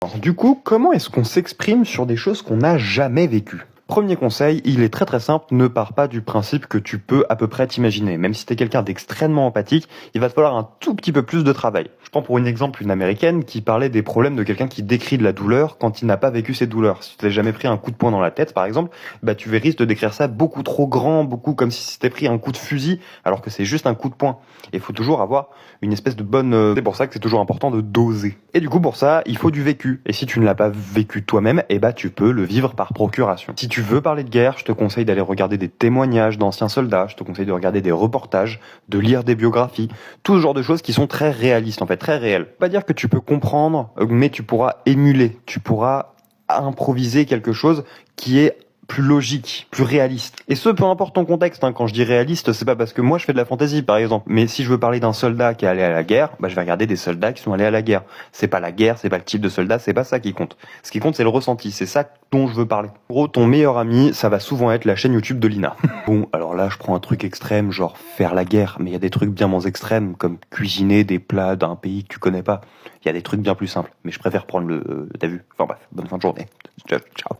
Alors, du coup, comment est-ce qu'on s'exprime sur des choses qu'on n'a jamais vécues? Premier conseil, il est très très simple, ne pars pas du principe que tu peux à peu près t'imaginer. Même si t'es quelqu'un d'extrêmement empathique, il va te falloir un tout petit peu plus de travail. Je prends pour un exemple une américaine qui parlait des problèmes de quelqu'un qui décrit de la douleur quand il n'a pas vécu ses douleurs. Si tu t'es jamais pris un coup de poing dans la tête, par exemple, bah tu risques de décrire ça beaucoup trop grand, beaucoup comme si c'était pris un coup de fusil, alors que c'est juste un coup de poing. Et il faut toujours avoir une espèce de bonne... C'est pour ça que c'est toujours important de doser. Et du coup, pour ça, il faut du vécu. Et si tu ne l'as pas vécu toi-même, eh bah tu peux le vivre par procuration. Si tu veux parler de guerre, je te conseille d'aller regarder des témoignages d'anciens soldats, je te conseille de regarder des reportages, de lire des biographies, tout ce genre de choses qui sont très réalistes, en fait, très réelles. Pas dire que tu peux comprendre, mais tu pourras émuler, tu pourras improviser quelque chose qui est plus logique, plus réaliste. Et ce, peu importe ton contexte, hein. Quand je dis réaliste, c'est pas parce que moi je fais de la fantaisie, par exemple. Mais si je veux parler d'un soldat qui est allé à la guerre, bah je vais regarder des soldats qui sont allés à la guerre. C'est pas la guerre, c'est pas le type de soldat, c'est pas ça qui compte. Ce qui compte, c'est le ressenti. C'est ça dont je veux parler. En gros, ton meilleur ami, ça va souvent être la chaîne YouTube de Lina. Bon, alors là, je prends un truc extrême, genre faire la guerre, mais il y a des trucs bien moins extrêmes, comme cuisiner des plats d'un pays que tu connais pas. Il y a des trucs bien plus simples, mais je préfère prendre t'as vu? Enfin bref, bonne fin de journée. Ciao.